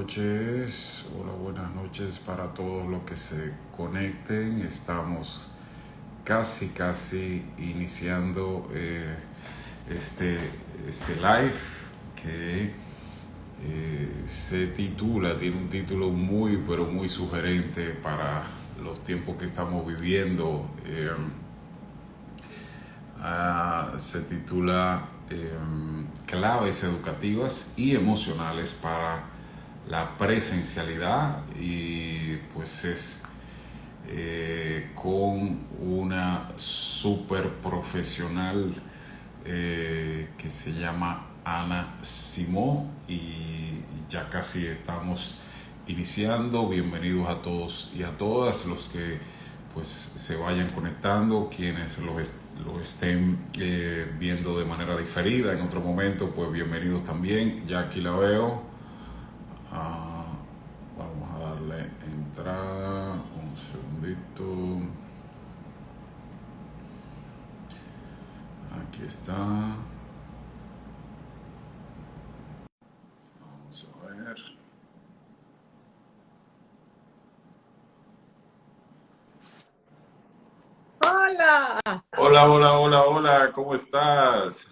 noches, hola, buenas noches para todos los que se conecten. Estamos casi iniciando este, este live que se titula, tiene un título muy pero muy sugerente para los tiempos que estamos viviendo. Se titula Claves educativas y emocionales para la presencialidad, y pues es con una super profesional que se llama Ana Simó, y ya casi estamos iniciando. Bienvenidos a todos y a todas los que pues se vayan conectando, quienes lo estén viendo de manera diferida en otro momento, pues bienvenidos también. Ya aquí la veo. Vamos a darle entrada un segundito. Aquí está. Vamos a ver. Hola, Hola, ¿cómo estás?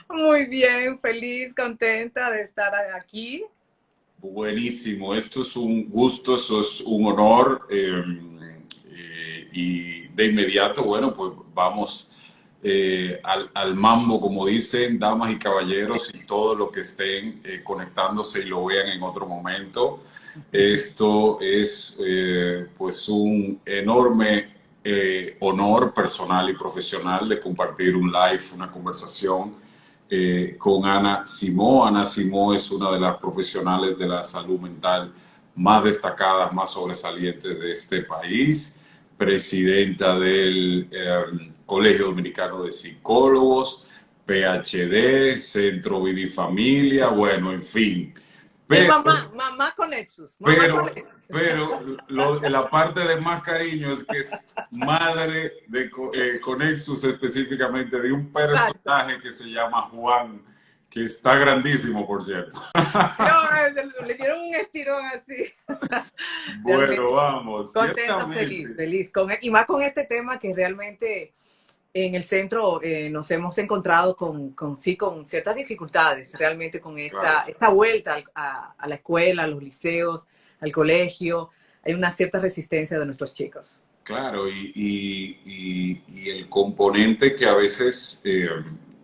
muy bien, feliz, contenta de estar aquí. Buenísimo, esto es un gusto, eso es un honor, y de inmediato, bueno, pues vamos al mambo, como dicen, damas y caballeros y todos los que estén conectándose y lo vean en otro momento. Esto es pues un enorme honor personal y profesional de compartir un live, una conversación con Ana Simó. Ana Simó es una de las profesionales de la salud mental más destacadas, más sobresalientes de este país, presidenta del Colegio Dominicano de Psicólogos, PhD, Centro Vida y Familia, bueno, en fin. Y Pero mamá con Nexus, mamá con pero, Nexus. la parte de más cariño es que es madre de Conexus, específicamente de un Exacto. personaje que se llama Juan, que está grandísimo, por cierto. No, le dieron un estirón así. Bueno, Realmente vamos, contenta, feliz, ciertamente. feliz. Y más con este tema que realmente en el centro nos hemos encontrado sí, con ciertas dificultades, realmente con Claro, esta vuelta a la escuela, a los liceos, al colegio. Hay una cierta resistencia de nuestros chicos. claro, y el componente que a veces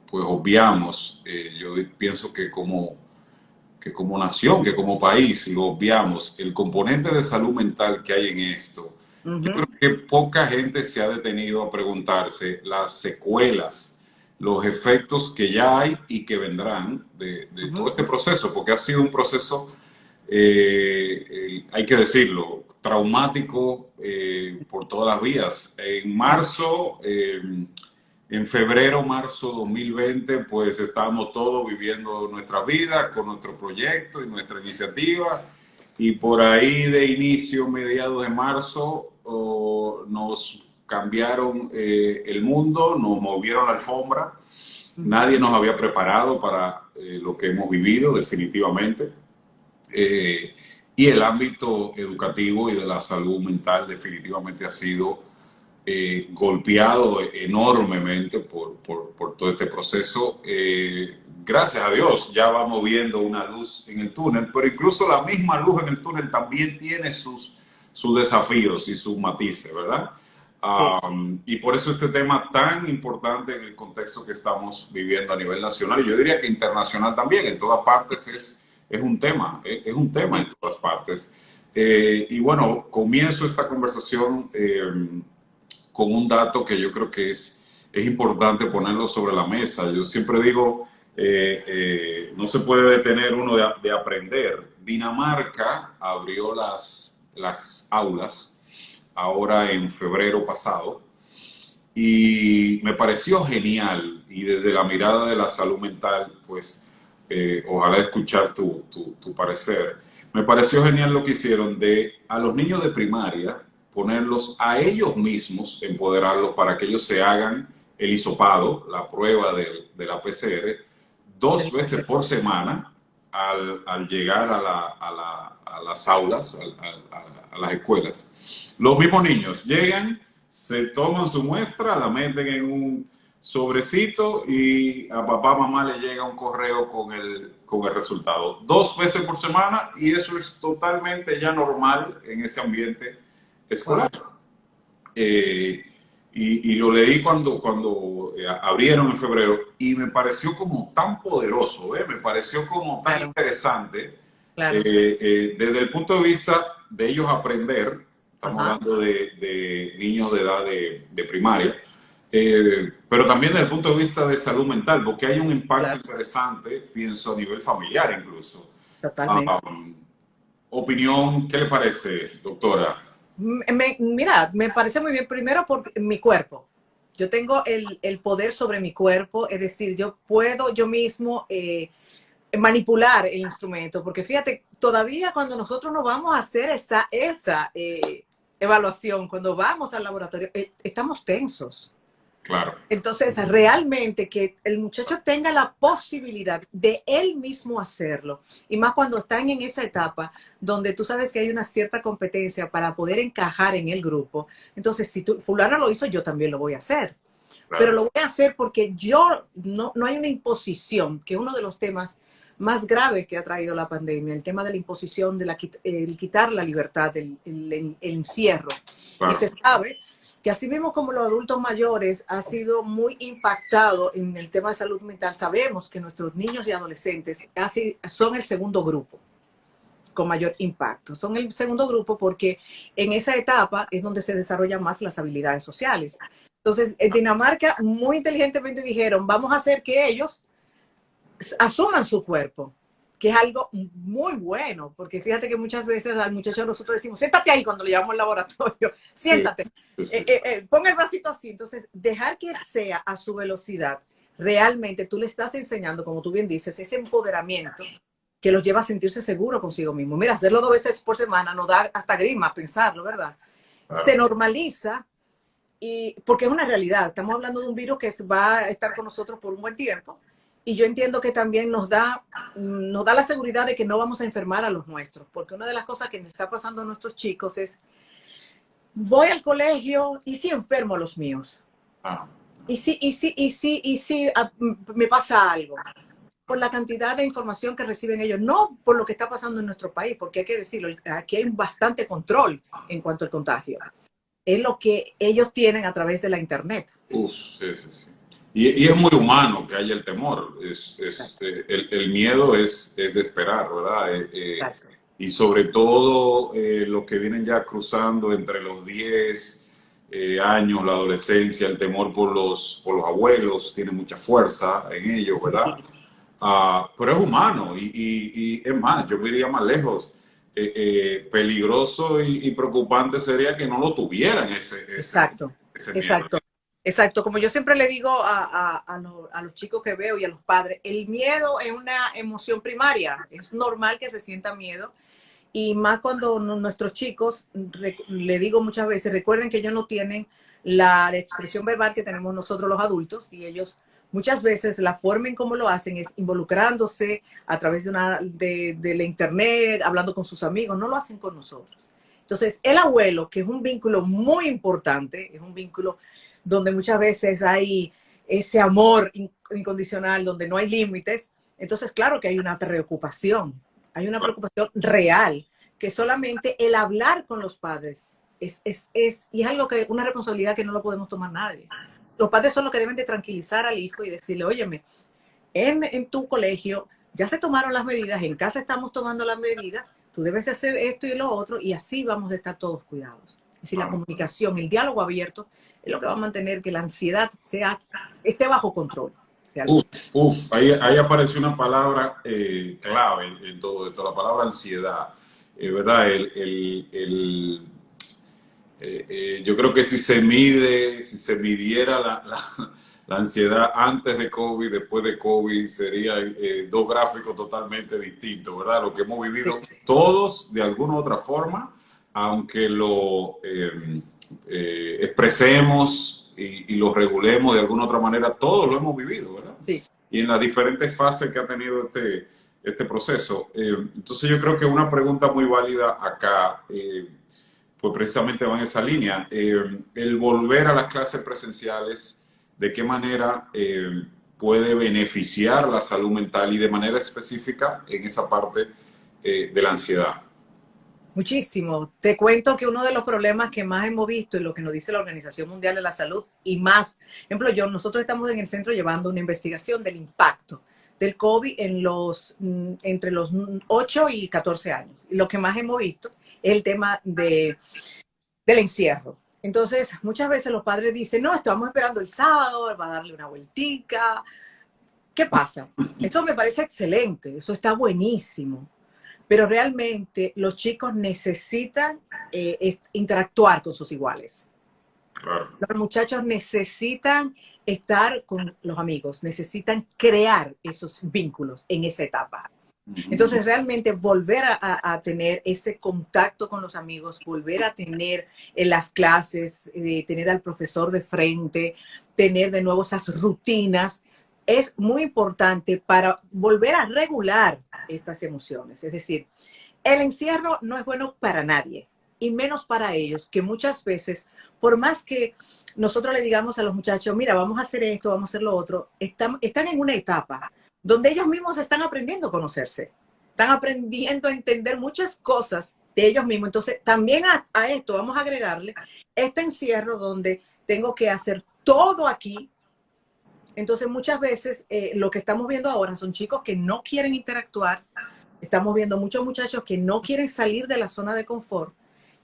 pues obviamos, yo pienso que como nación, que como país lo obviamos, el componente de salud mental que hay en esto. Yo creo Ujú, que poca gente se ha detenido a preguntarse las secuelas, los efectos que ya hay y que vendrán de todo ujú. este proceso, porque ha sido un proceso, hay que decirlo, traumático por todas las vías. En marzo, en febrero, marzo 2020, pues estábamos todos viviendo nuestra vida con nuestro proyecto y nuestra iniciativa. Y por ahí de inicio, mediados de marzo, nos cambiaron el mundo, nos movieron la alfombra. Nadie nos había preparado para lo que hemos vivido, definitivamente. Eh, y el ámbito educativo y de la salud mental definitivamente ha sido golpeado enormemente por todo este proceso. Gracias a Dios ya vamos viendo una luz en el túnel, pero incluso la misma luz en el túnel también tiene sus desafíos y sus matices, ¿verdad? Sí. Y por eso este tema tan importante en el contexto que estamos viviendo a nivel nacional, y yo diría que internacional también, en todas partes es un tema, es un tema en todas partes. Y bueno, comienzo esta conversación con un dato que yo creo que es importante ponerlo sobre la mesa. Yo siempre digo, no se puede detener uno de aprender. Dinamarca abrió las aulas ahora en febrero pasado, y me pareció genial, y desde la mirada de la salud mental, pues ojalá escuchar tu parecer. Me pareció genial lo que hicieron de a los niños de primaria ponerlos a ellos mismos, empoderarlos para que ellos se hagan el hisopado, la prueba de la PCR, dos Del- veces por semana al llegar a las aulas, a las escuelas. Los mismos niños llegan, se toman su muestra, la meten en un sobrecito y a papá, mamá le llega un correo con el resultado. 2 veces por semana y eso es totalmente ya normal en ese ambiente escolar. Y lo leí cuando abrieron en febrero y me pareció como tan poderoso, me pareció como tan interesante desde el punto de vista de ellos aprender. Estamos hablando de niños de edad de primaria, pero también desde el punto de vista de salud mental, porque hay un impacto interesante, pienso, a nivel familiar incluso. Totalmente. Opinión, ¿qué le parece, doctora? Mira, me parece muy bien, primero por mi cuerpo. Yo tengo el poder sobre mi cuerpo, es decir, yo puedo yo mismo manipular el instrumento, porque fíjate, todavía cuando nosotros nos vamos a hacer esa evaluación, cuando vamos al laboratorio, estamos tensos. Claro. Entonces, realmente que el muchacho tenga la posibilidad de él mismo hacerlo, y más cuando están en esa etapa donde tú sabes que hay una cierta competencia para poder encajar en el grupo. Entonces, si fulano lo hizo, yo también lo voy a hacer. Claro. Pero lo voy a hacer porque no hay una imposición, que es uno de los temas más graves que ha traído la pandemia, el tema de la imposición, de el quitar la libertad, el encierro. Claro. Y se sabe que así mismo como los adultos mayores ha sido muy impactado en el tema de salud mental. Sabemos que nuestros niños y adolescentes son el segundo grupo con mayor impacto. Son el segundo grupo porque en esa etapa es donde se desarrollan más las habilidades sociales. Entonces, en Dinamarca muy inteligentemente dijeron, vamos a hacer que ellos asuman su cuerpo, que es algo muy bueno, porque fíjate que muchas veces al muchacho nosotros decimos, siéntate ahí cuando lo llevamos al laboratorio, siéntate, pon el bracito así. Entonces, dejar que sea a su velocidad, realmente tú le estás enseñando, como tú bien dices, ese empoderamiento que los lleva a sentirse seguro consigo mismo. Mira, hacerlo 2 veces por semana nos da hasta grima pensarlo, ¿verdad? Se normaliza, y porque es una realidad. Estamos hablando de un virus que va a estar con nosotros por un buen tiempo. Y yo entiendo que también nos da la seguridad de que no vamos a enfermar a los nuestros, porque una de las cosas que me está pasando a nuestros chicos es, voy al colegio y si enfermo a los míos. Y si me pasa algo, por la cantidad de información que reciben ellos, no por lo que está pasando en nuestro país, porque hay que decirlo, aquí hay bastante control en cuanto al contagio. Es lo que ellos tienen a través de la internet. Sí. Y es muy humano que haya el temor. El miedo es de esperar, ¿verdad? Y sobre todo los que vienen ya cruzando entre los 10 años, la adolescencia, el temor por los abuelos, tiene mucha fuerza en ellos, ¿verdad? Pero es humano y es más, yo me iría más lejos. Peligroso y preocupante sería que no lo tuvieran ese miedo. Exacto. Como yo siempre le digo a los chicos que veo y a los padres, el miedo es una emoción primaria. Es normal que se sienta miedo. Y más cuando nuestros chicos, le digo muchas veces, recuerden que ellos no tienen la expresión verbal que tenemos nosotros los adultos, y ellos muchas veces la forma en cómo lo hacen es involucrándose a través de la internet, hablando con sus amigos, no lo hacen con nosotros. Entonces, el abuelo, que es un vínculo muy importante, es un vínculo donde muchas veces hay ese amor incondicional, donde no hay límites, entonces claro que hay una preocupación real, que solamente el hablar con los padres y es algo que, una responsabilidad que no lo podemos tomar nadie. Los padres son los que deben de tranquilizar al hijo y decirle, óyeme, en tu colegio ya se tomaron las medidas, en casa estamos tomando las medidas, tú debes hacer esto y lo otro, y así vamos a estar todos cuidados. Es decir, la comunicación, el diálogo abierto es lo que va a mantener que la ansiedad esté bajo control. Ahí apareció una palabra clave en todo esto, la palabra ansiedad, ¿verdad? Yo creo que si se midiera la ansiedad antes de COVID, después de COVID, serían 2 gráficos totalmente distintos, ¿verdad? Lo que hemos vivido todos de alguna u otra forma, aunque lo expresemos y lo regulemos de alguna otra manera, todos lo hemos vivido, ¿verdad? Sí. Y en las diferentes fases que ha tenido este proceso. Entonces yo creo que una pregunta muy válida acá, pues precisamente va en esa línea. El volver a las clases presenciales, ¿de qué manera puede beneficiar la salud mental y de manera específica en esa parte de la ansiedad? Muchísimo. Te cuento que uno de los problemas que más hemos visto y lo que nos dice la Organización Mundial de la Salud y más, por ejemplo, nosotros estamos en el centro llevando una investigación del impacto del COVID en entre los 8 y 14 años. Y lo que más hemos visto es el tema del encierro. Entonces, muchas veces los padres dicen, no, estamos esperando el sábado, va a darle una vueltica. ¿Qué pasa? Eso me parece excelente, eso está buenísimo. Pero realmente los chicos necesitan interactuar con sus iguales. Claro. Los muchachos necesitan estar con los amigos, necesitan crear esos vínculos en esa etapa. Entonces, realmente volver a tener ese contacto con los amigos, volver a tener en las clases, tener al profesor de frente, tener de nuevo esas rutinas, es muy importante para volver a regular estas emociones. Es decir, el encierro no es bueno para nadie, y menos para ellos, que muchas veces, por más que nosotros le digamos a los muchachos, mira, vamos a hacer esto, vamos a hacer lo otro, están en una etapa donde ellos mismos están aprendiendo a conocerse, están aprendiendo a entender muchas cosas de ellos mismos. Entonces, también a esto vamos a agregarle este encierro donde tengo que hacer todo aquí. Entonces, muchas veces lo que estamos viendo ahora son chicos que no quieren interactuar. Estamos viendo muchos muchachos que no quieren salir de la zona de confort,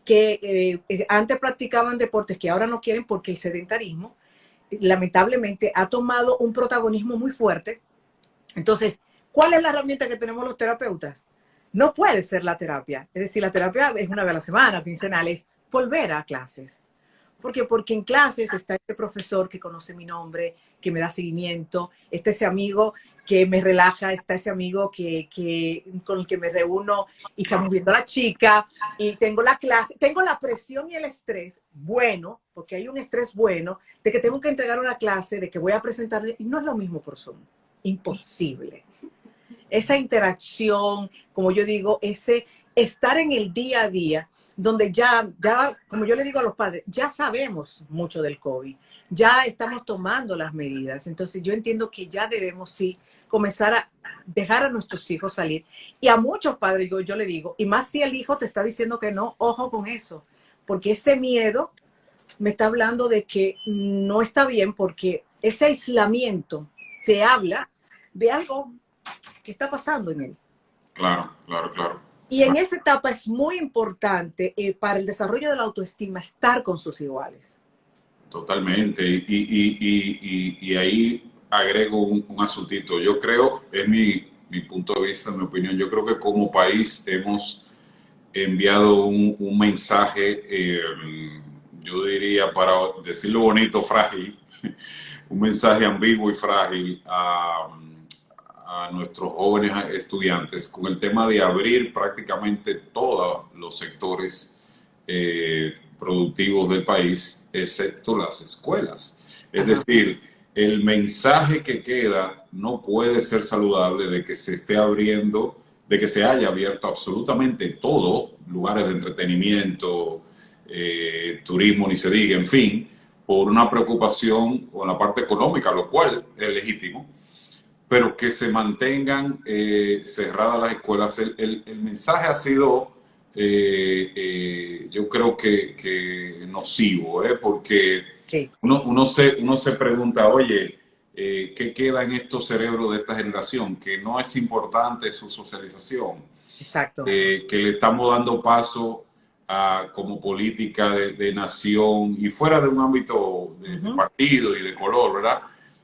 que antes practicaban deportes que ahora no quieren porque el sedentarismo lamentablemente ha tomado un protagonismo muy fuerte. Entonces, ¿cuál es la herramienta que tenemos los terapeutas? No puede ser la terapia. Es decir, la terapia es una vez a la semana, quincenal, es volver a clases. ¿Por qué? Porque en clases está este profesor que conoce mi nombre, que me da seguimiento, está ese amigo que me relaja, está ese amigo con el que me reúno y estamos viendo a la chica y tengo la clase, tengo la presión y el estrés bueno, porque hay un estrés bueno de que tengo que entregar una clase, de que voy a presentar, y no es lo mismo por Zoom, imposible. Esa interacción, como yo digo, ese estar en el día a día, donde ya, como yo le digo a los padres, ya sabemos mucho del COVID, ya estamos tomando las medidas. Entonces yo entiendo que ya debemos, sí, comenzar a dejar a nuestros hijos salir. Y a muchos padres yo le digo, y más si el hijo te está diciendo que no, ojo con eso, porque ese miedo me está hablando de que no está bien, porque ese aislamiento te habla de algo que está pasando en él. Claro, claro, claro. Y en esa etapa es muy importante para el desarrollo de la autoestima estar con sus iguales. Totalmente. Y ahí agrego un asuntito. Yo creo, es mi punto de vista, mi opinión, yo creo que como país hemos enviado un mensaje, yo diría, para decirlo bonito, frágil, un mensaje ambiguo y frágil a nuestros jóvenes estudiantes con el tema de abrir prácticamente todos los sectores productivos del país, excepto las escuelas. Es decir, el mensaje que queda no puede ser saludable de que se esté abriendo, de que se haya abierto absolutamente todo, lugares de entretenimiento, turismo, ni se diga, en fin, por una preocupación con la parte económica, lo cual es legítimo, pero que se mantengan cerradas las escuelas. El mensaje ha sido, yo creo que nocivo, porque Sí. uno se pregunta, oye, ¿qué queda en estos cerebros de esta generación? Que no es importante su socialización. Exacto. Que le estamos dando paso a, como política de nación y fuera de un ámbito de partido y de color, ¿verdad?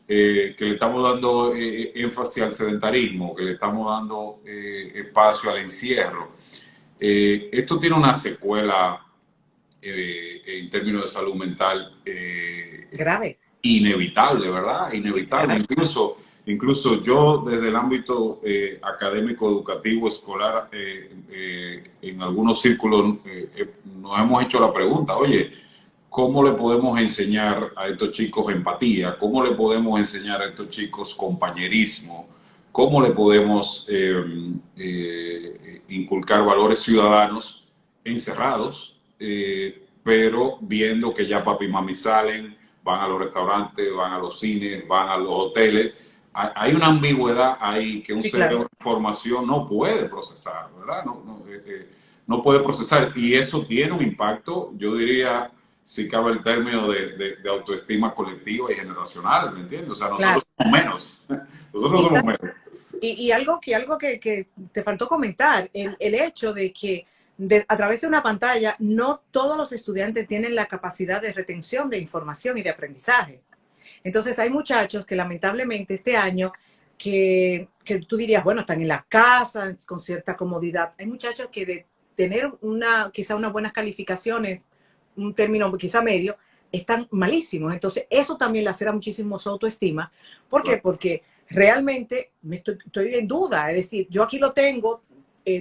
Que le estamos dando énfasis al sedentarismo, que le estamos dando espacio al encierro. Esto tiene una secuela en términos de salud mental Grave. inevitable, ¿verdad? Inevitable. Incluso yo desde el ámbito académico, educativo, escolar, en algunos círculos nos hemos hecho la pregunta, oye, ¿cómo le podemos enseñar a estos chicos empatía? ¿Cómo le podemos enseñar a estos chicos compañerismo? cómo le podemos inculcar valores ciudadanos encerrados, pero viendo que ya papi y mami salen, van a los restaurantes, van a los cines, van a los hoteles. Hay una ambigüedad ahí que un Sí, cerebro claro. de información no puede procesar, ¿verdad? No puede procesar. Y eso tiene un impacto, yo diría, si cabe el término de autoestima colectiva y generacional, ¿me entiendes? O sea, nosotros Claro. somos menos. Nosotros Y, somos menos. algo que te faltó comentar, el hecho de que a través de una pantalla no todos los estudiantes tienen la capacidad de retención de información y de aprendizaje. Entonces hay muchachos que lamentablemente este año, que tú dirías, bueno, están en la casa con cierta comodidad. Hay muchachos que de tener quizá unas buenas calificaciones, un término quizá medio, están malísimos. Entonces eso también lacera muchísimo su autoestima. ¿Por qué? Claro. Porque realmente estoy en duda. Es decir, yo aquí lo tengo,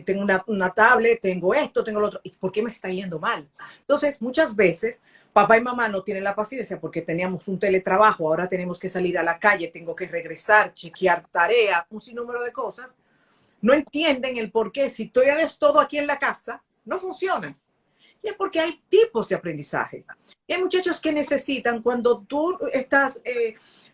tengo una tablet, tengo esto, tengo lo otro. ¿Y por qué me está yendo mal? Entonces, muchas veces, papá y mamá no tienen la paciencia porque teníamos un teletrabajo, ahora tenemos que salir a la calle, tengo que regresar, chequear tarea, un sinnúmero de cosas. No entienden el por qué, si tú eres todo aquí en la casa, no funcionas. Y es porque hay tipos de aprendizaje. Y hay muchachos que necesitan, cuando tú estás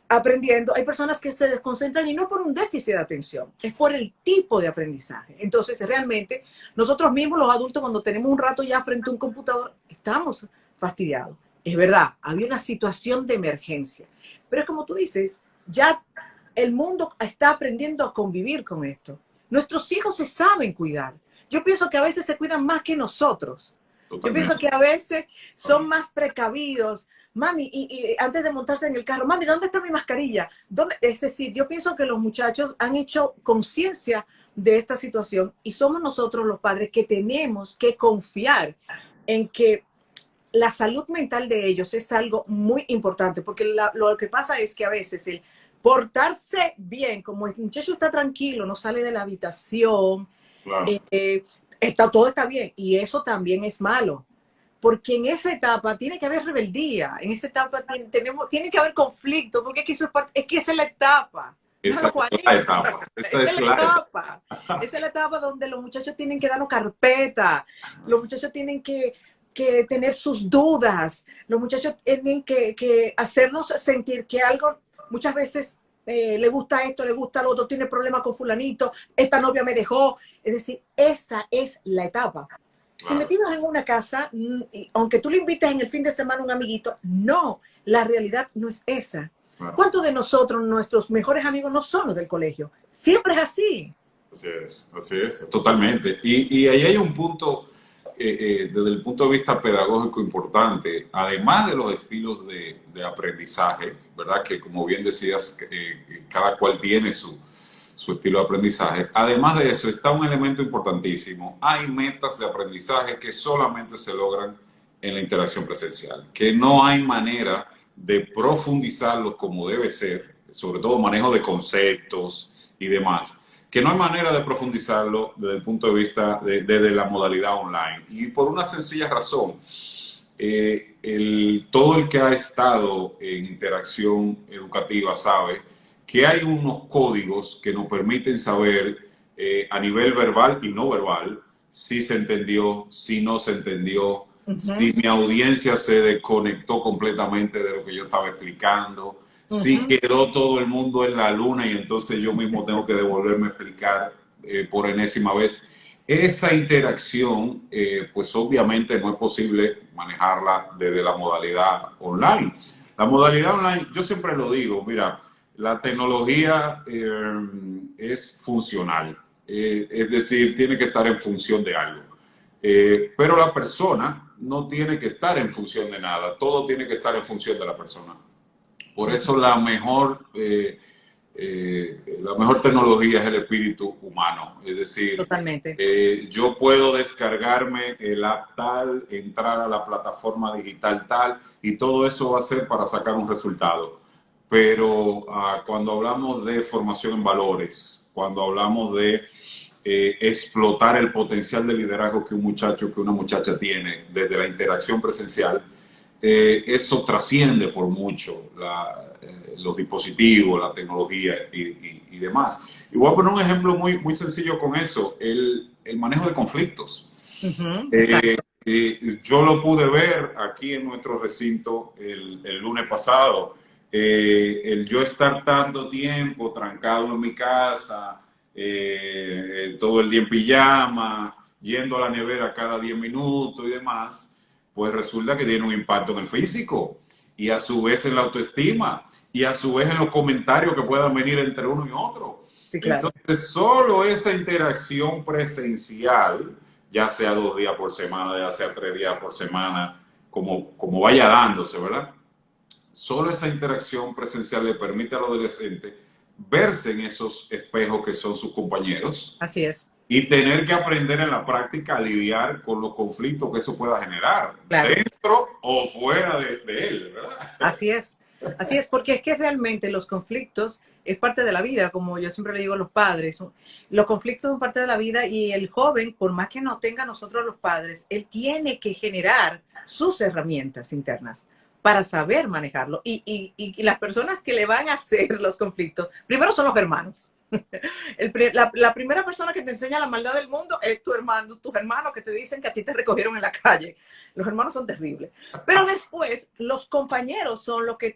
aprendiendo, hay personas que se desconcentran y no por un déficit de atención, es por el tipo de aprendizaje. Entonces, realmente, nosotros mismos, los adultos, cuando tenemos un rato ya frente a un computador, estamos fastidiados. Es verdad, había una situación de emergencia. Pero es como tú dices, ya el mundo está aprendiendo a convivir con esto. Nuestros hijos se saben cuidar. Yo pienso que a veces se cuidan más que nosotros. Yo pienso Totalmente. que a veces son más precavidos. Mami, y antes de montarse en el carro, mami, ¿dónde está mi mascarilla? ¿Dónde? Es decir, yo pienso que los muchachos han hecho conciencia de esta situación y somos nosotros los padres que tenemos que confiar en que la salud mental de ellos es algo muy importante, porque lo que pasa es que a veces el portarse bien, como el muchacho está tranquilo, no sale de la habitación, Claro. todo está bien, y eso también es malo, porque en esa etapa tiene que haber rebeldía, en esa etapa tiene que haber conflicto, porque es que, es que esa es la etapa. Esa Déjalo, es la Juanito. etapa. Esta Esa es es la la etapa. etapa. Esa es la etapa donde los muchachos tienen que darnos carpeta. Los muchachos tienen que tener sus dudas. Los muchachos tienen que hacernos sentir que algo, muchas veces, le gusta esto, le gusta lo otro, tiene problemas con fulanito, esta novia me dejó. Es decir, esa es la etapa. Y Claro, metidos en una casa, aunque tú le invites en el fin de semana a un amiguito, no, la realidad no es esa. claro. ¿Cuántos de nosotros, nuestros mejores amigos, no son los del colegio? Siempre es así. Así es, totalmente. Y ahí hay un punto, desde el punto de vista pedagógico importante, además de los estilos de aprendizaje, ¿verdad? Que como bien decías, cada cual tiene su estilo de aprendizaje. Además de eso, está un elemento importantísimo. Hay metas de aprendizaje que solamente se logran en la interacción presencial, que no hay manera de profundizarlos como debe ser, sobre todo manejo de conceptos y demás, que no hay manera de profundizarlo desde el punto de vista de la modalidad online. Y por una sencilla razón, todo el que ha estado en interacción educativa sabe que hay unos códigos que nos permiten saber a nivel verbal y no verbal si se entendió, si no se entendió, si mi audiencia se desconectó completamente de lo que yo estaba explicando, si quedó todo el mundo en la luna y entonces yo mismo tengo que devolverme a explicar por enésima vez. Esa interacción, pues obviamente no es posible manejarla desde la modalidad online. La modalidad online, yo siempre lo digo, mira, la tecnología es funcional, es decir, tiene que estar en función de algo. Pero la persona no tiene que estar en función de nada, todo tiene que estar en función de la persona. Por eso la mejor tecnología es el espíritu humano. Es decir, Totalmente. yo puedo descargarme el app tal, entrar a la plataforma digital tal, y todo eso va a ser para sacar un resultado. Pero cuando hablamos de formación en valores, cuando hablamos de explotar el potencial de liderazgo que un muchacho, que una muchacha tiene desde la interacción presencial, eso trasciende por mucho los dispositivos, la tecnología y demás. Y voy a poner un ejemplo muy sencillo con eso, el manejo de conflictos. Exacto. Yo lo pude ver aquí en nuestro recinto el lunes pasado. El yo estar tanto tiempo trancado en mi casa, todo el día en pijama, yendo a la nevera cada 10 minutos y demás, pues resulta que tiene un impacto en el físico y a su vez en la autoestima y a su vez en los comentarios que puedan venir entre uno y otro. Sí, claro. Entonces, solo esa interacción presencial, ya sea 2 días por semana, ya sea 3 días por semana, como vaya dándose, ¿verdad? Solo esa interacción presencial le permite al adolescente verse en esos espejos que son sus compañeros Así es. y tener que aprender en la práctica a lidiar con los conflictos que eso pueda generar, Claro. dentro o fuera de él, ¿verdad? Así es, porque es que realmente los conflictos es parte de la vida, como yo siempre le digo a los padres, los conflictos son parte de la vida y el joven, por más que no tenga nosotros los padres, él tiene que generar sus herramientas internas para saber manejarlo. Y las personas que le van a hacer los conflictos, primero son los hermanos. La primera persona que te enseña la maldad del mundo es tu hermano, tus hermanos que te dicen que a ti te recogieron en la calle. Los hermanos son terribles. Pero después, los compañeros son los que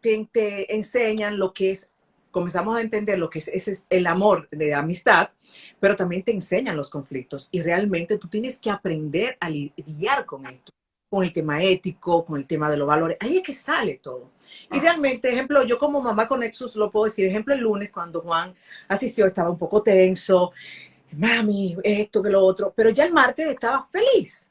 te enseñan lo que es, comenzamos a entender lo que es el amor de amistad, pero también te enseñan los conflictos. Y realmente tú tienes que aprender a lidiar con esto, con el tema ético, con el tema de los valores. Ahí es que sale todo. Y realmente, ejemplo, yo como mamá con Nexus lo puedo decir. Ejemplo, el lunes cuando Juan asistió estaba un poco tenso. Mami, esto que lo otro. Pero ya el martes estaba feliz.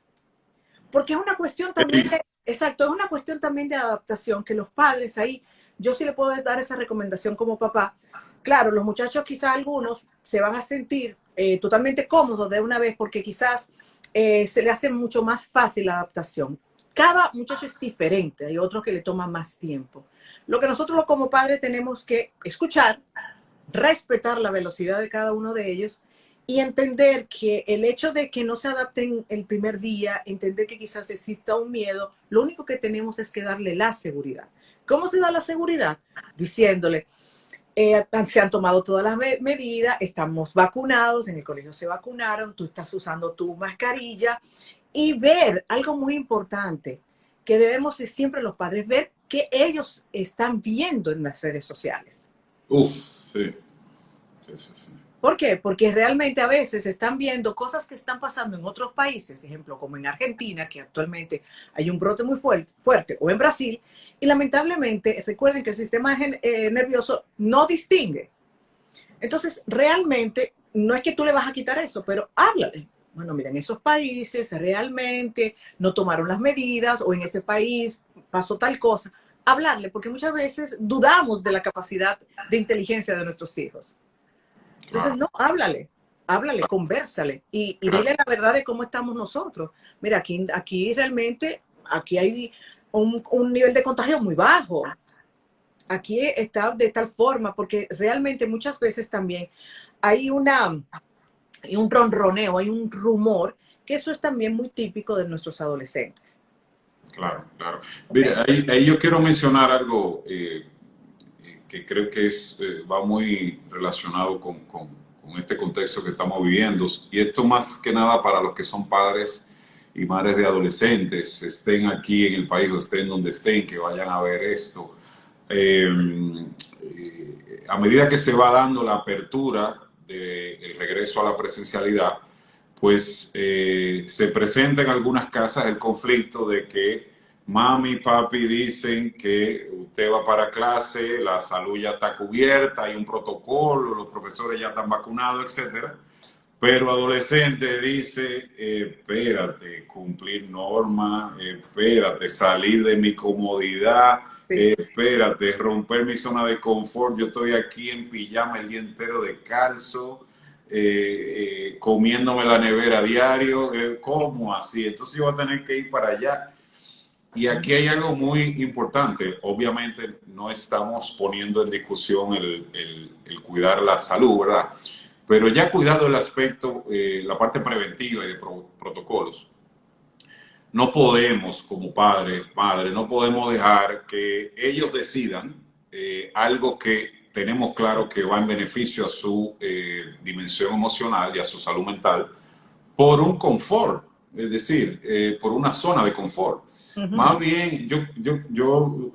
Porque es una cuestión también de, exacto, es una cuestión también de adaptación, que los padres ahí, yo sí le puedo dar esa recomendación como papá. Claro, los muchachos quizás algunos se van a sentir totalmente cómodos de una vez porque quizás se le hace mucho más fácil la adaptación. Cada muchacho es diferente, hay otros que le toman más tiempo. Lo que nosotros como padres tenemos que escuchar, respetar la velocidad de cada uno de ellos y entender que el hecho de que no se adapten el primer día, entender que quizás exista un miedo, lo único que tenemos es que darle la seguridad. ¿Cómo se da la seguridad? Diciéndole, se han tomado todas las medidas, estamos vacunados, en el colegio se vacunaron, tú estás usando tu mascarilla y ver algo muy importante que debemos siempre los padres ver que ellos están viendo en las redes sociales. Uf, sí. Sí. ¿Por qué? Porque realmente a veces están viendo cosas que están pasando en otros países, ejemplo, como en Argentina, que actualmente hay un brote muy fuerte, o en Brasil, y lamentablemente recuerden que el sistema nervioso no distingue. Entonces, realmente, no es que tú le vas a quitar eso, pero háblale. Bueno, mira, en esos países realmente no tomaron las medidas, o en ese país pasó tal cosa. Hablarle, porque muchas veces dudamos de la capacidad de inteligencia de nuestros hijos. Entonces, no, háblale, convérsale y dile la verdad de cómo estamos nosotros. Mira, aquí realmente, aquí hay un nivel de contagio muy bajo. Aquí está de tal forma, porque realmente muchas veces también hay un ronroneo, hay un rumor, que eso es también muy típico de nuestros adolescentes. Claro. Okay. Mira, ahí yo quiero mencionar algo que creo que va muy relacionado con este contexto que estamos viviendo. Y esto más que nada para los que son padres y madres de adolescentes, estén aquí en el país o estén donde estén, que vayan a ver esto. A medida que se va dando la apertura del regreso a la presencialidad, pues se presenta en algunas casas el conflicto de que mami y papi dicen que usted va para clase, la salud ya está cubierta, hay un protocolo, los profesores ya están vacunados, etcétera. Pero adolescente dice, espérate, cumplir normas, espérate, salir de mi comodidad, Sí. espérate, romper mi zona de confort. Yo estoy aquí en pijama el día entero de calzo, comiéndome la nevera a diario. ¿Cómo así? Entonces yo voy a tener que ir para allá. Y aquí hay algo muy importante. Obviamente no estamos poniendo en discusión el cuidar la salud, ¿verdad? Pero ya cuidado el aspecto, la parte preventiva y de protocolos. no podemos, como padres, madres, no podemos dejar que ellos decidan algo que tenemos claro que va en beneficio a su dimensión emocional y a su salud mental por un confort, es decir, por una zona de confort. Más bien, yo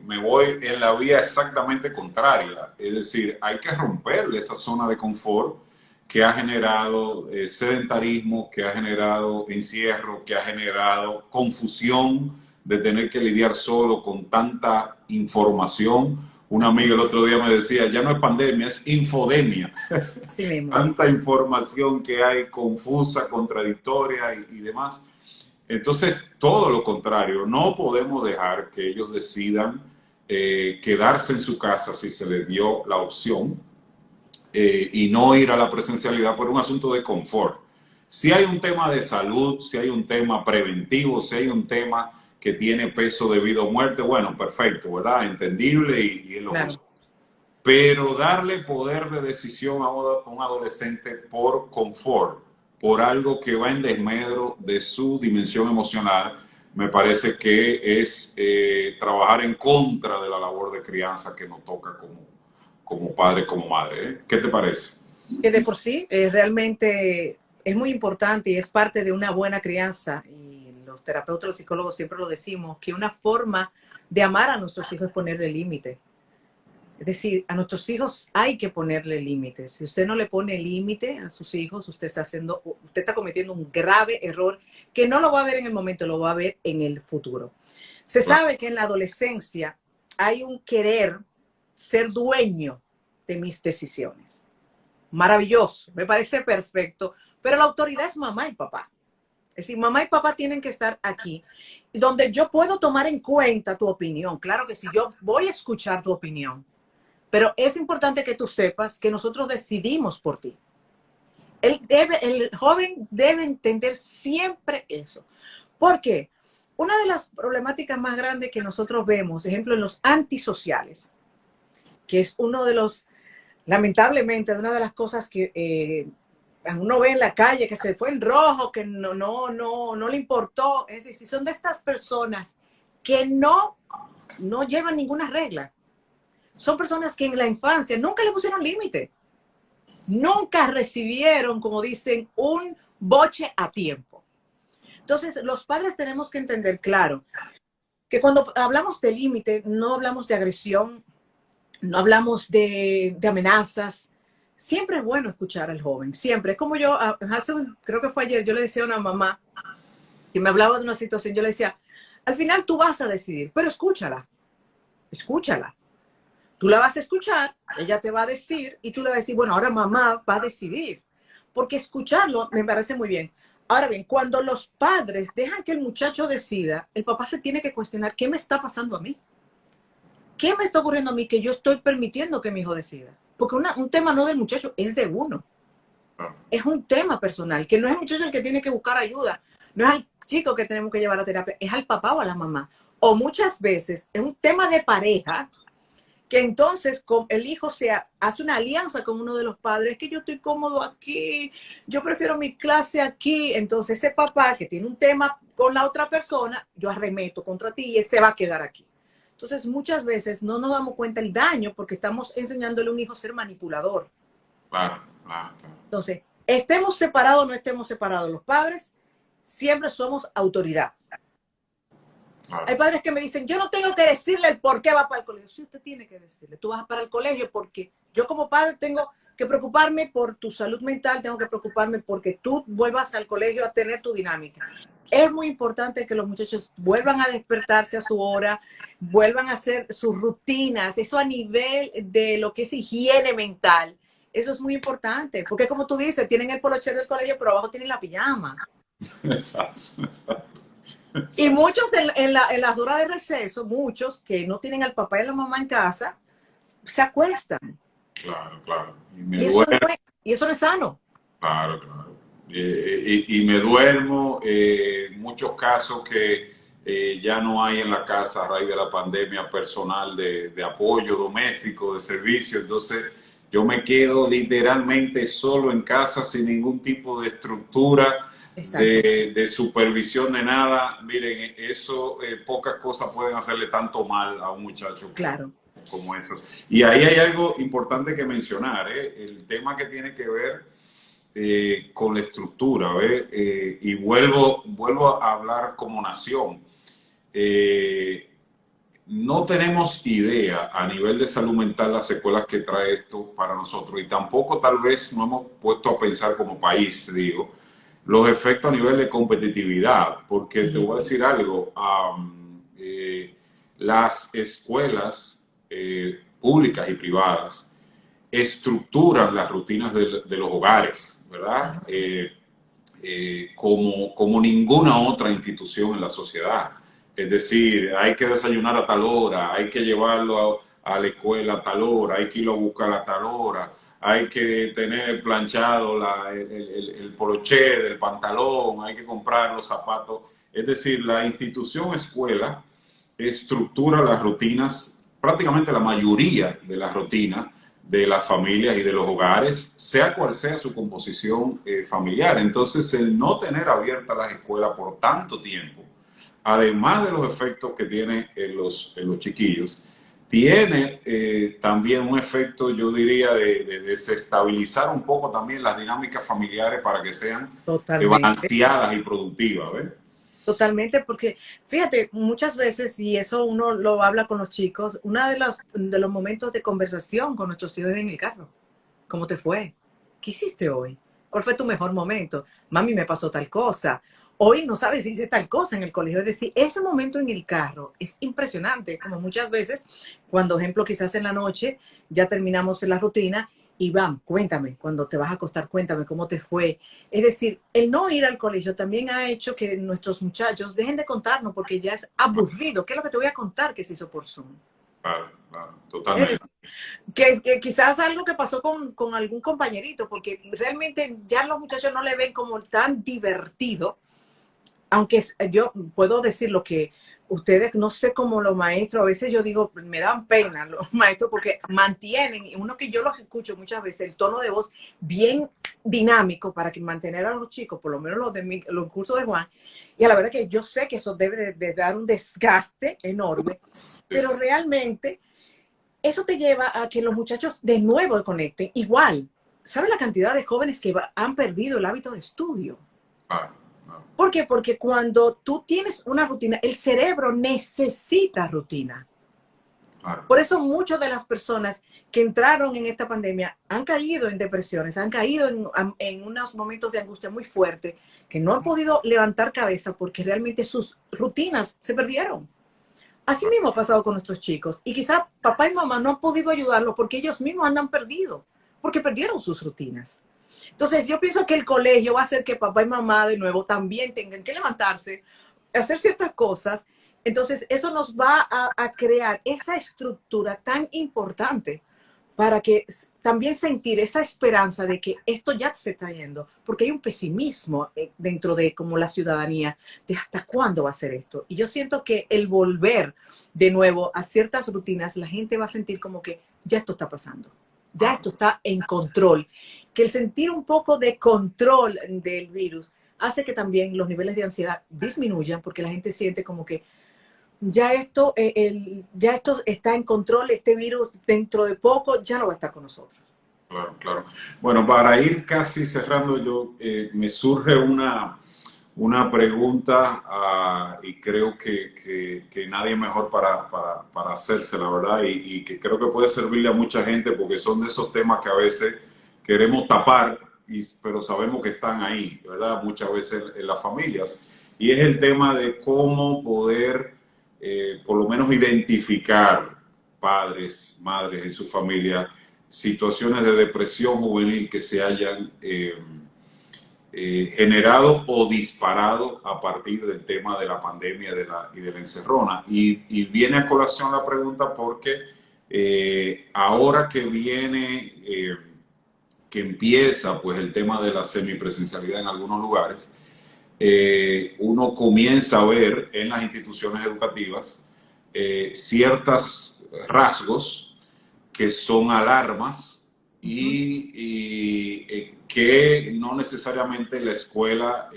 me voy en la vía exactamente contraria, es decir, hay que romperle esa zona de confort que ha generado sedentarismo, que ha generado encierro, que ha generado confusión de tener que lidiar solo con tanta información. Una amiga el otro día me decía, ya no es pandemia, es infodemia. Sí mismo. Tanta información que hay, confusa, contradictoria y demás. Entonces, todo lo contrario, no podemos dejar que ellos decidan quedarse en su casa si se les dio la opción y no ir a la presencialidad por un asunto de confort. Si hay un tema de salud, si hay un tema preventivo, si hay un tema que tiene peso de vida o muerte, bueno, perfecto, ¿verdad? Entendible y es lo Claro. que... Pero darle poder de decisión a un adolescente por confort, por algo que va en desmedro de su dimensión emocional, me parece que es trabajar en contra de la labor de crianza que nos toca como padre, como madre. ¿Eh? ¿Qué te parece? Que de por sí realmente es muy importante y es parte de una buena crianza. Y los terapeutas, los psicólogos siempre lo decimos, que una forma de amar a nuestros hijos es ponerle límite. Es decir, a nuestros hijos hay que ponerle límites. Si usted no le pone límite a sus hijos, usted está cometiendo un grave error que no lo va a ver en el momento, lo va a ver en el futuro. Se sabe que en la adolescencia hay un querer ser dueño de mis decisiones. Maravilloso, me parece perfecto, pero la autoridad es mamá y papá. Es decir, mamá y papá tienen que estar aquí, donde yo puedo tomar en cuenta tu opinión. Claro que sí, yo voy a escuchar tu opinión, pero es importante que tú sepas que nosotros decidimos por ti. El joven debe entender siempre eso. ¿Por qué? Una de las problemáticas más grandes que nosotros vemos, ejemplo, en los antisociales, que es uno de los, lamentablemente, una de las cosas que uno ve en la calle, que se fue en rojo, que no le importó. Es decir, son de estas personas que no llevan ninguna regla. Son personas que en la infancia nunca le pusieron límite. Nunca recibieron, como dicen, un boche a tiempo. Entonces, los padres tenemos que entender, claro, que cuando hablamos de límite, no hablamos de agresión, no hablamos de amenazas. Siempre es bueno escuchar al joven, siempre. Es como yo, creo que fue ayer, yo le decía a una mamá que me hablaba de una situación, yo le decía, al final tú vas a decidir, pero escúchala. Tú la vas a escuchar, ella te va a decir y tú le vas a decir, bueno, ahora mamá va a decidir. Porque escucharlo me parece muy bien. Ahora bien, cuando los padres dejan que el muchacho decida, el papá se tiene que cuestionar, ¿qué me está pasando a mí? ¿Qué me está ocurriendo a mí que yo estoy permitiendo que mi hijo decida? Porque un tema no del muchacho, es de uno. Es un tema personal, que no es el muchacho el que tiene que buscar ayuda, no es al chico que tenemos que llevar a terapia, es al papá o a la mamá. O muchas veces es un tema de pareja, que entonces el hijo hace una alianza con uno de los padres, que yo estoy cómodo aquí, yo prefiero mi clase aquí. Entonces ese papá que tiene un tema con la otra persona, yo arremeto contra ti y él se va a quedar aquí. Entonces muchas veces no nos damos cuenta el daño porque estamos enseñándole a un hijo a ser manipulador. Claro. Entonces, estemos separados o no estemos separados, los padres siempre somos autoridad. Claro. Hay padres que me dicen, yo no tengo que decirle el por qué va para el colegio. Sí, usted tiene que decirle, tú vas para el colegio porque yo como padre tengo que preocuparme por tu salud mental, tengo que preocuparme porque tú vuelvas al colegio a tener tu dinámica. Es muy importante que los muchachos vuelvan a despertarse a su hora, vuelvan a hacer sus rutinas, eso a nivel de lo que es higiene mental. Eso es muy importante, porque como tú dices, tienen el polocher del colegio, pero abajo tienen la pijama. Exacto. Y muchos en las horas de receso, muchos que no tienen al papá y a la mamá en casa, se acuestan. Claro. Y eso no es sano. Claro. Y me duermo, muchos casos que ya no hay en la casa a raíz de la pandemia personal de apoyo doméstico, de servicio. Entonces yo me quedo literalmente solo en casa sin ningún tipo de estructura. Exacto, de supervisión de nada. Miren, eso, pocas cosas pueden hacerle tanto mal a un muchacho claro. como eso. Y ahí hay algo importante que mencionar, el tema que tiene que ver con la estructura, ¿ves? Y vuelvo a hablar como nación. Eh, no tenemos idea a nivel de salud mental las secuelas que trae esto para nosotros y tampoco tal vez no hemos puesto a pensar como país, digo, los efectos a nivel de competitividad, porque te voy a decir algo, las escuelas públicas y privadas estructuran las rutinas de los hogares, ¿verdad? Como ninguna otra institución en la sociedad. Es decir, hay que desayunar a tal hora, hay que llevarlo a la escuela a tal hora, hay que irlo a buscar a tal hora, hay que tener planchado el poloché del pantalón, hay que comprar los zapatos. Es decir, la institución escuela estructura las rutinas, prácticamente la mayoría de las rutinas de las familias y de los hogares, sea cual sea su composición familiar. Entonces, el no tener abiertas las escuelas por tanto tiempo, además de los efectos que tiene en los chiquillos, tiene también un efecto, yo diría, de desestabilizar un poco también las dinámicas familiares para que sean Totalmente. balanceadas y productivas, ¿ves? Totalmente, porque fíjate, muchas veces, y eso uno lo habla con los chicos, uno de los momentos de conversación con nuestros hijos es en el carro. ¿Cómo te fue? ¿Qué hiciste hoy? ¿Cuál fue tu mejor momento? Mami, me pasó tal cosa. Hoy no sabes si hice tal cosa en el colegio. Es decir, ese momento en el carro es impresionante, como muchas veces, cuando, ejemplo, quizás en la noche ya terminamos la rutina y van, cuéntame, cuando te vas a acostar, cuéntame cómo te fue. Es decir, el no ir al colegio también ha hecho que nuestros muchachos dejen de contarnos porque ya es aburrido. ¿Qué es lo que te voy a contar que se hizo por Zoom? Claro, claro, Es totalmente. decir, que quizás algo que pasó con algún compañerito, porque realmente ya los muchachos no le ven como tan divertido, aunque yo puedo decir lo que ustedes, no sé cómo los maestros, a veces yo digo, me dan pena los maestros porque mantienen, uno que yo los escucho muchas veces, el tono de voz bien dinámico para que mantener a los chicos, por lo menos los cursos de Juan, y a la verdad que yo sé que eso debe de dar un desgaste enorme, Sí, pero realmente eso te lleva a que los muchachos de nuevo conecten. Igual, ¿sabes la cantidad de jóvenes que han perdido el hábito de estudio? claro, claro, ¿Por qué? Porque cuando tú tienes una rutina, el cerebro necesita rutina. claro. Por eso muchas de las personas que entraron en esta pandemia han caído en depresiones, han caído en unos momentos de angustia muy fuerte, que no han podido levantar cabeza porque realmente sus rutinas se perdieron. Así mismo ha pasado con nuestros chicos. Y quizá papá y mamá no han podido ayudarlos porque ellos mismos andan perdidos, porque perdieron sus rutinas. Entonces, yo pienso que el colegio va a hacer que papá y mamá de nuevo también tengan que levantarse, hacer ciertas cosas. Entonces, eso nos va a crear esa estructura tan importante para que también sentir esa esperanza de que esto ya se está yendo, porque hay un pesimismo dentro de como la ciudadanía de hasta cuándo va a ser esto. Y yo siento que el volver de nuevo a ciertas rutinas, la gente va a sentir como que ya esto está pasando, ya esto está en control, que el sentir un poco de control del virus hace que también los niveles de ansiedad disminuyan, porque la gente siente como que ya esto está en control, este virus dentro de poco ya no va a estar con nosotros. Claro, claro. Bueno, para ir casi cerrando, yo me surge una pregunta y creo que nadie mejor para hacérsela, ¿verdad? Y que creo que puede servirle a mucha gente porque son de esos temas que a veces queremos tapar, pero sabemos que están ahí, ¿verdad? Muchas veces en las familias. Y es el tema de cómo poder, por lo menos, identificar padres, madres en su familia situaciones de depresión juvenil que se hayan generado o disparado a partir del tema de la pandemia y de la encerrona. Y viene a colación la pregunta porque ahora que viene, que empieza pues el tema de la semipresencialidad en algunos lugares, uno comienza a ver en las instituciones educativas ciertos rasgos que son alarmas que no necesariamente la escuela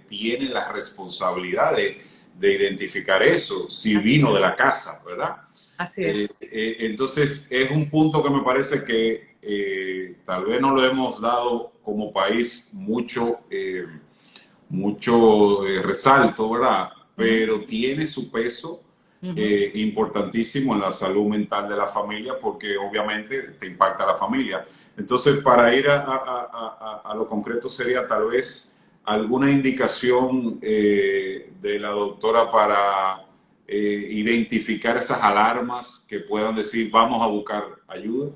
tiene la responsabilidad de identificar eso, si Así vino es. de la casa, ¿verdad? Así es. Entonces, es un punto que me parece que tal vez no lo hemos dado como país mucho resalto, ¿verdad? Ujú, Pero tiene su peso ujú. importantísimo en la salud mental de la familia porque obviamente te impacta a la familia. Entonces, para ir a lo concreto sería tal vez alguna indicación de la doctora para identificar esas alarmas que puedan decir vamos a buscar ayuda.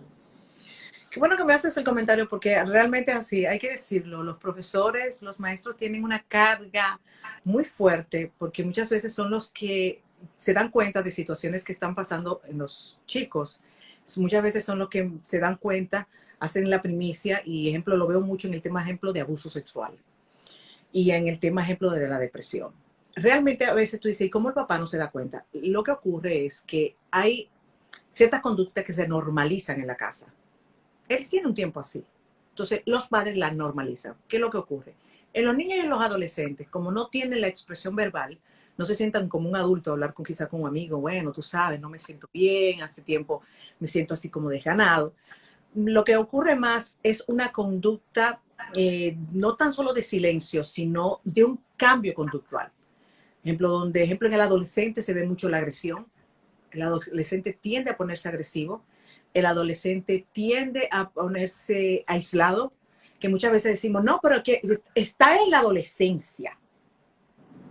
Qué bueno que me haces el comentario porque realmente es así, hay que decirlo, los profesores, los maestros tienen una carga muy fuerte porque muchas veces son los que se dan cuenta de situaciones que están pasando en los chicos. Muchas veces son los que se dan cuenta, hacen la primicia y ejemplo lo veo mucho en el tema ejemplo de abuso sexual y en el tema ejemplo de la depresión. Realmente a veces tú dices, ¿y cómo el papá no se da cuenta? Lo que ocurre es que hay ciertas conductas que se normalizan en la casa. Él tiene un tiempo así. Entonces, los padres la normalizan. ¿Qué es lo que ocurre? En los niños y en los adolescentes, como no tienen la expresión verbal, no se sientan como un adulto a hablar con quizá con un amigo, bueno, tú sabes, no me siento bien, hace tiempo me siento así como desganado. Lo que ocurre más es una conducta no tan solo de silencio, sino de un cambio conductual. Ejemplo, en el adolescente se ve mucho la agresión, el adolescente tiende a ponerse agresivo, el adolescente tiende a ponerse aislado, que muchas veces decimos, no, pero que está en la adolescencia.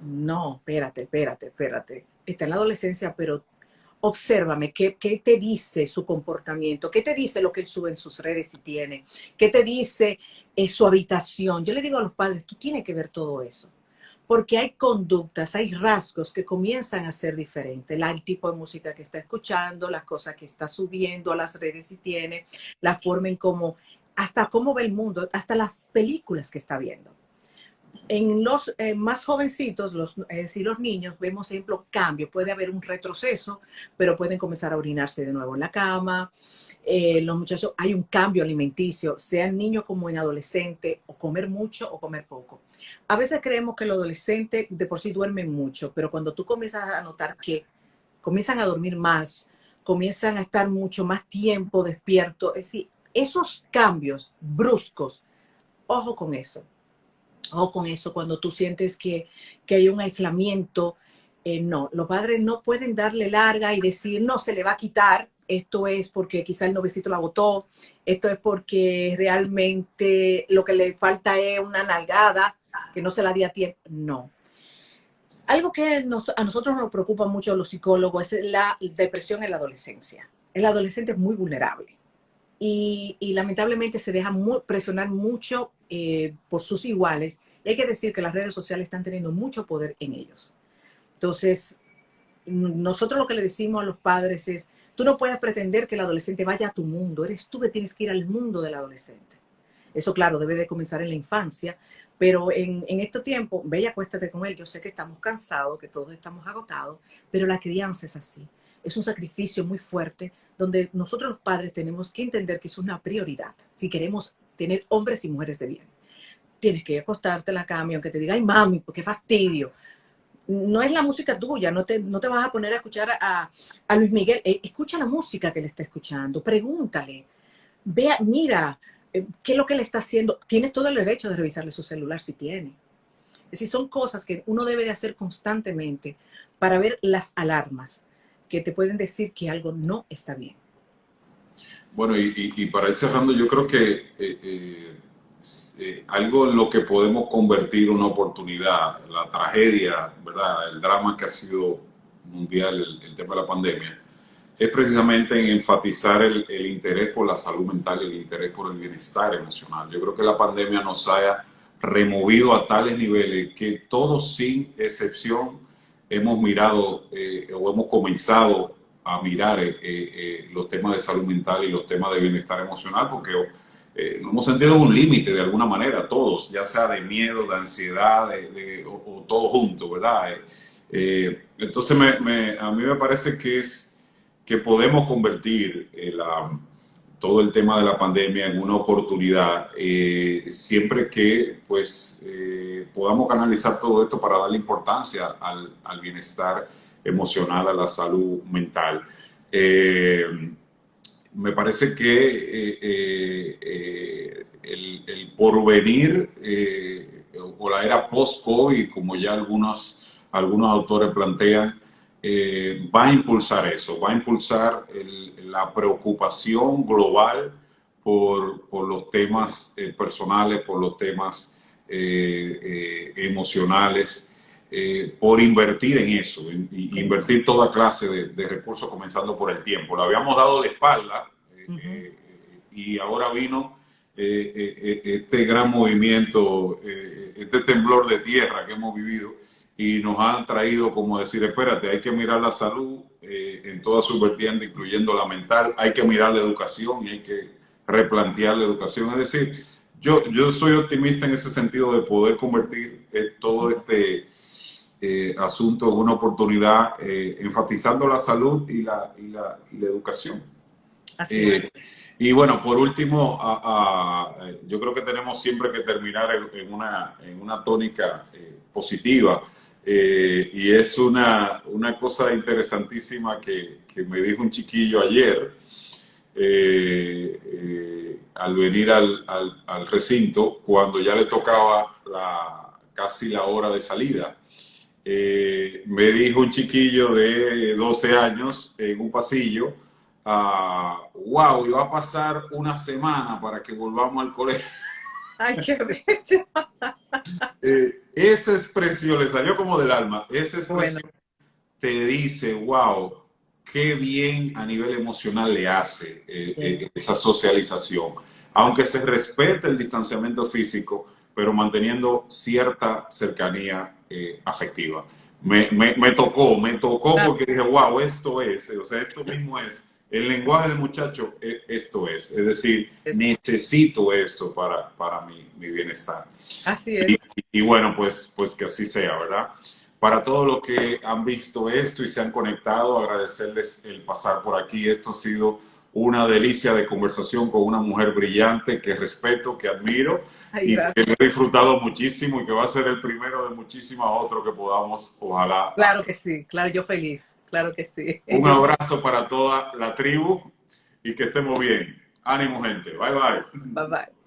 No, espérate. Está en la adolescencia, pero obsérvame, ¿qué te dice su comportamiento? ¿Qué te dice lo que él sube en sus redes si tiene? ¿Qué te dice su habitación? Yo le digo a los padres, tú tienes que ver todo eso porque hay conductas, hay rasgos que comienzan a ser diferentes. El tipo de música que está escuchando, las cosas que está subiendo a las redes si tiene, la forma en cómo, hasta cómo ve el mundo, hasta las películas que está viendo. En los más jovencitos, es decir, los niños, vemos, por ejemplo, cambios. Puede haber un retroceso, pero pueden comenzar a orinarse de nuevo en la cama. Los muchachos, hay un cambio alimenticio, sea en niño como en adolescente, o comer mucho o comer poco. A veces creemos que los adolescentes de por sí duermen mucho, pero cuando tú comienzas a notar que comienzan a dormir más, comienzan a estar mucho más tiempo despiertos, es decir, esos cambios bruscos, ojo con eso. Ojo con eso, cuando tú sientes que hay un aislamiento, no, los padres no pueden darle larga y decir, no, se le va a quitar, esto es porque quizá el novecito la botó, esto es porque realmente lo que le falta es una nalgada, que no se la di a tiempo, no. Algo que a nosotros nos preocupa mucho los psicólogos es la depresión en la adolescencia. El adolescente es muy vulnerable y lamentablemente se deja presionar mucho por sus iguales. Y hay que decir que las redes sociales están teniendo mucho poder en ellos. Entonces, nosotros lo que le decimos a los padres es, tú no puedes pretender que el adolescente vaya a tu mundo, eres tú que tienes que ir al mundo del adolescente. Eso, claro, debe de comenzar en la infancia, pero en este tiempo, ve y acuéstate con él. Yo sé que estamos cansados, que todos estamos agotados, pero la crianza es así. Es un sacrificio muy fuerte donde nosotros los padres tenemos que entender que es una prioridad si queremos tener hombres y mujeres de bien. Tienes que acostarte en la cama y aunque te diga, ay mami, qué fastidio. No es la música tuya, no te vas a poner a escuchar a Luis Miguel. Escucha la música que le está escuchando, pregúntale, vea, mira, qué es lo que le está haciendo. Tienes todo el derecho de revisarle su celular si tiene. Es decir, son cosas que uno debe de hacer constantemente para ver las alarmas que te pueden decir que algo no está bien. Bueno, y para ir cerrando, yo creo que algo en lo que podemos convertir una oportunidad, la tragedia, ¿verdad? El drama que ha sido mundial, el tema de la pandemia, es precisamente en enfatizar el interés por la salud mental y el interés por el bienestar emocional. Yo creo que la pandemia nos haya removido a tales niveles que todos sin excepción hemos mirado o hemos comenzado a mirar los temas de salud mental y los temas de bienestar emocional porque nos hemos sentido un límite de alguna manera todos, ya sea de miedo, de ansiedad o todo junto, ¿verdad? Entonces a mí me parece que podemos convertir todo el tema de la pandemia en una oportunidad, siempre que pues podamos canalizar todo esto para darle importancia al bienestar emocional, a la salud mental. Me parece que el porvenir o la era post-COVID, como ya algunos autores plantean, va a impulsar eso, va a impulsar la preocupación global por los temas personales, por los temas emocionales, por invertir en eso, invertir toda clase de recursos, comenzando por el tiempo. Le habíamos dado la espalda y ahora vino este gran movimiento, este temblor de tierra que hemos vivido, y nos han traído como decir, espérate, hay que mirar la salud en todas sus vertientes, incluyendo la mental, hay que mirar la educación y hay que replantear la educación. Es decir, yo soy optimista en ese sentido de poder convertir todo este asunto en una oportunidad, enfatizando la salud y la educación. Así es. Y bueno, por último, yo creo que tenemos siempre que terminar en una tónica positiva. Y es una cosa interesantísima que me dijo un chiquillo ayer al venir al recinto, cuando ya le tocaba casi la hora de salida. Me dijo un chiquillo de 12 años en un pasillo, wow, y va a pasar una semana para que volvamos al colegio. Ay, qué bello. Esa expresión le salió como del alma. Esa expresión te dice, wow, qué bien a nivel emocional le hace esa socialización. Aunque se respete el distanciamiento físico, pero manteniendo cierta cercanía afectiva. Me tocó porque dije, wow, esto es, o sea, esto mismo es. El lenguaje del muchacho, esto es decir, necesito esto para mi bienestar. Así es. Y bueno, pues que así sea, ¿verdad? Para todos los que han visto esto y se han conectado, agradecerles el pasar por aquí. Esto ha sido una delicia de conversación con una mujer brillante que respeto, que admiro. Ay, y que he disfrutado muchísimo y que va a ser el primero de muchísimos otros que podamos, ojalá. Claro hacer. Que sí, claro, yo feliz, claro que sí. Un abrazo para toda la tribu y que estemos bien. Ánimo, gente. Bye, bye. Bye, bye.